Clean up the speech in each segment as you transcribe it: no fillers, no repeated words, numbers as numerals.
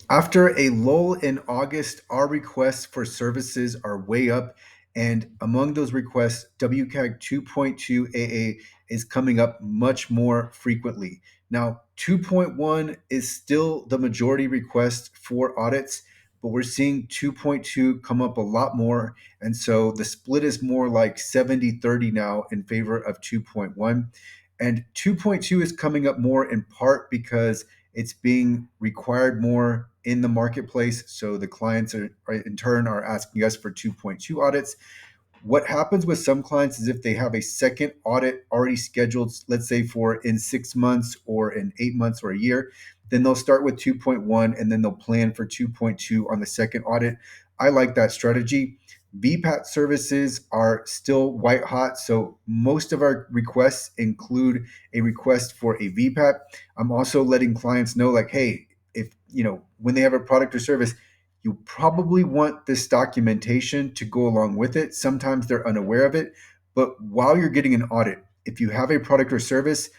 After a lull in August, our requests for services are way up. And among those requests, WCAG 2.2 AA is coming up much more frequently. Now, 2.1 is still the majority request for audits, but we're seeing 2.2 come up a lot more. And so the split is more like 70-30 now in favor of 2.1. And 2.2 is coming up more in part because it's being required more in the marketplace. So the clients are in turn are asking us for 2.2 audits. What happens with some clients is if they have a second audit already scheduled, let's say for in 6 months or in 8 months or a year, then they'll start with 2.1 and then they'll plan for 2.2 on the second audit. I like that strategy. VPAT services are still white hot. So most of our requests include a request for a VPAT. I'm also letting clients know, like, hey, if when they have a product or service, you probably want this documentation to go along with it. Sometimes they're unaware of it, but while you're getting an audit, if you have a product or service,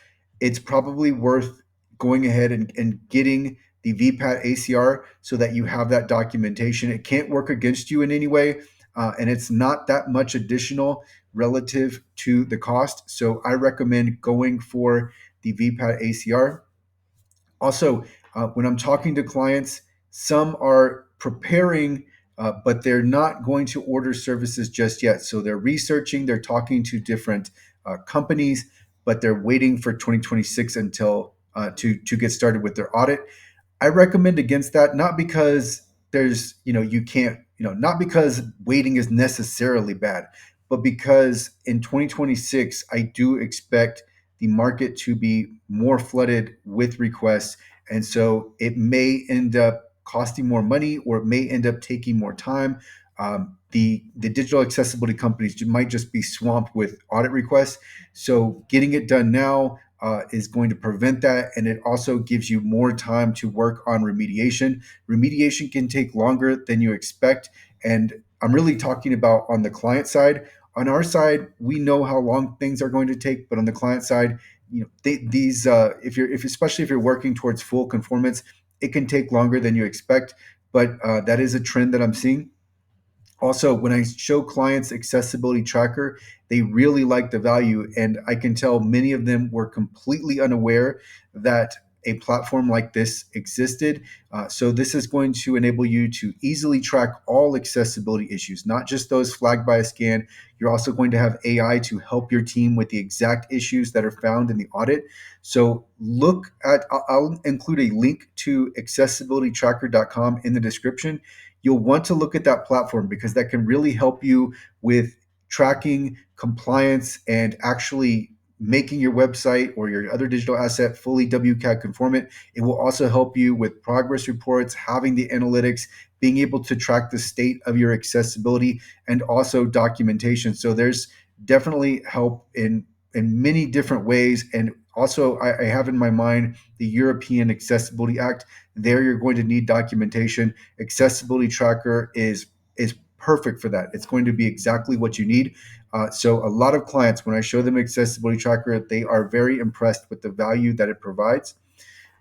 it's probably worth going ahead and getting the VPAT ACR so that you have that documentation. It can't work against you in any way, and it's not that much additional relative to the cost. So I recommend going for the VPAT ACR. Also, when I'm talking to clients, some are preparing, but they're not going to order services just yet. So they're researching, they're talking to different companies, but they're waiting for 2026 until to get started with their audit. I recommend against that, not because there's, you can't, not because waiting is necessarily bad, but because in 2026, I do expect the market to be more flooded with requests. And so it may end up costing more money or it may end up taking more time. The digital accessibility companies might just be swamped with audit requests. So getting it done now is going to prevent that. And it also gives you more time to work on remediation. Remediation can take longer than you expect. And I'm really talking about on the client side. On our side, we know how long things are going to take, but on the client side, these if especially if you're working towards full conformance, it can take longer than you expect. But that is a trend that I'm seeing. Also, when I show clients accessibility tracker, they really like the value. And I can tell many of them were completely unaware that a platform like this existed. So this is going to enable you to easily track all accessibility issues, not just those flagged by a scan. You're also going to have AI to help your team with the exact issues that are found in the audit. So look at, I'll include a link to accessibilitytracker.com in the description. You'll want to look at that platform because that can really help you with tracking compliance and actually making your website or your other digital asset fully WCAG conformant. It will also help you with progress reports, having the analytics, being able to track the state of your accessibility, and also documentation. So there's definitely help in many different ways. And also, I have in my mind the European Accessibility Act. There, you're going to need documentation. Accessibility tracker is perfect for that. It's going to be exactly what you need. So a lot of clients, when I show them accessibility tracker, they are very impressed with the value that it provides.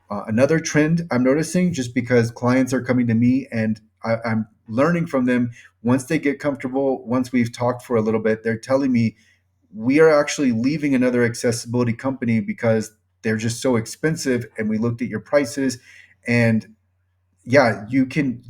Another trend I'm noticing, just because clients are coming to me and I'm learning from them, once they get comfortable, once we've talked for a little bit, they're telling me we are actually leaving another accessibility company because they're just so expensive. And we looked at your prices, and yeah,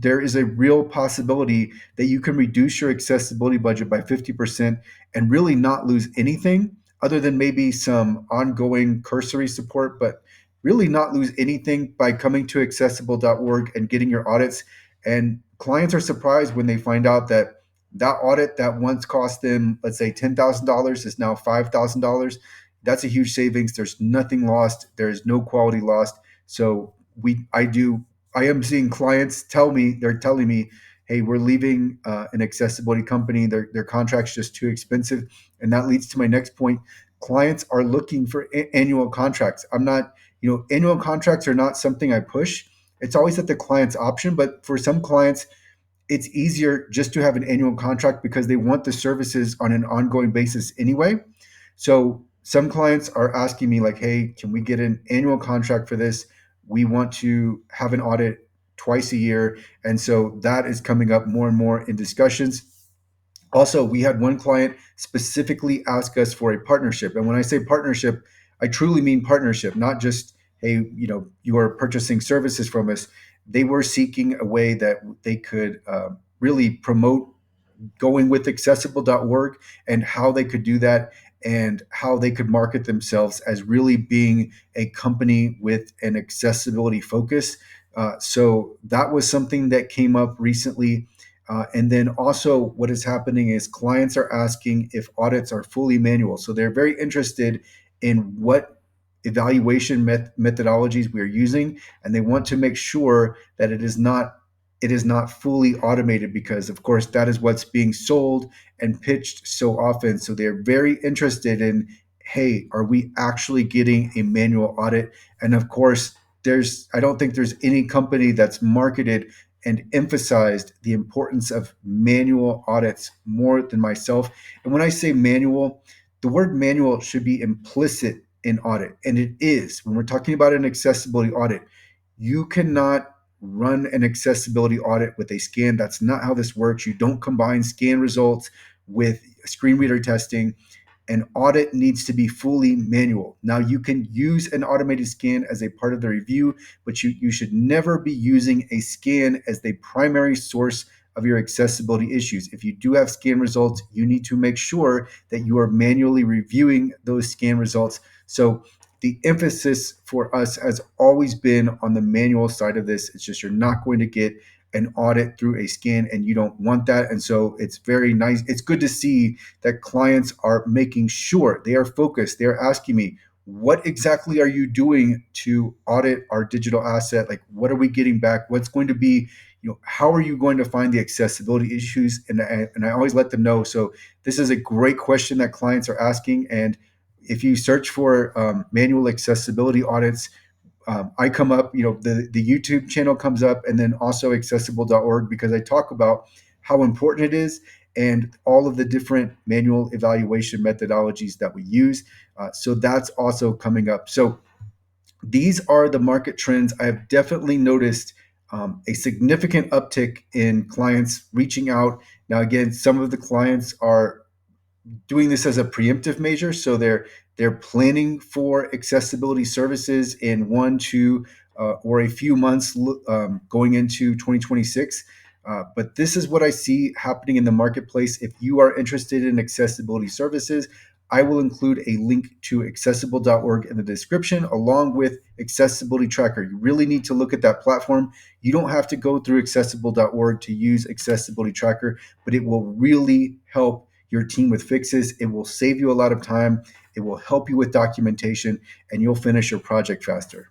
there is a real possibility that you can reduce your accessibility budget by 50% and really not lose anything other than maybe some ongoing cursory support, but really not lose anything by coming to accessible.org and getting your audits. And clients are surprised when they find out that that audit that once cost them, let's say $10,000, is now $5,000. That's a huge savings. There's nothing lost. There's no quality lost. So I am seeing clients they're telling me, hey, we're leaving an accessibility company. Their contract's just too expensive. And that leads to my next point. Clients are looking for annual contracts. I'm not, annual contracts are not something I push. It's always at the client's option. But for some clients, it's easier just to have an annual contract because they want the services on an ongoing basis anyway. So some clients are asking me, like, hey, can we get an annual contract for this? We want to have an audit twice a year. And so that is coming up more and more in discussions. Also, we had one client specifically ask us for a partnership. And when I say partnership, I truly mean partnership, not just, hey, you are purchasing services from us. They were seeking a way that they could really promote going with accessible.org and how they could do that and how they could market themselves as really being a company with an accessibility focus. So that was something that came up recently. And then also, what is happening is clients are asking if audits are fully manual. So they're very interested in what evaluation methodologies we are using, and they want to make sure that it is not fully automated, because of course that is what's being sold and pitched so often. So they're very interested in, hey, are we actually getting a manual audit? And of course, I don't think there's any company that's marketed and emphasized the importance of manual audits more than myself. And when I say manual, the word manual should be implicit in audit, and it is. When we're talking about an accessibility audit, you cannot run an accessibility audit with a scan. That's not how this works. You don't combine scan results with screen reader testing. An audit needs to be fully manual. Now, you can use an automated scan as a part of the review, but you should never be using a scan as the primary source of your accessibility issues. If you do have scan results, you need to make sure that you are manually reviewing those scan results. So the emphasis for us has always been on the manual side of this. It's just you're not going to get an audit through a scan, and you don't want that. And so it's very nice. It's good to see that clients are making sure they are focused. They're asking me, what exactly are you doing to audit our digital asset? Like, what are we getting back? What's going to be, how are you going to find the accessibility issues? And I always let them know. So this is a great question that clients are asking. And if you search for manual accessibility audits, I come up, the YouTube channel comes up, and then also accessible.org, because I talk about how important it is and all of the different manual evaluation methodologies that we use. So that's also coming up. So these are the market trends. I have definitely noticed a significant uptick in clients reaching out. Now, again, some of the clients are doing this as a preemptive measure. So they're planning for accessibility services in 1, 2, or a few months going into 2026. But this is what I see happening in the marketplace. If you are interested in accessibility services, I will include a link to accessible.org in the description, along with Accessibility Tracker. You really need to look at that platform. You don't have to go through accessible.org to use Accessibility Tracker, but it will really help your team with fixes. It will save you a lot of time. It will help you with documentation, and you'll finish your project faster.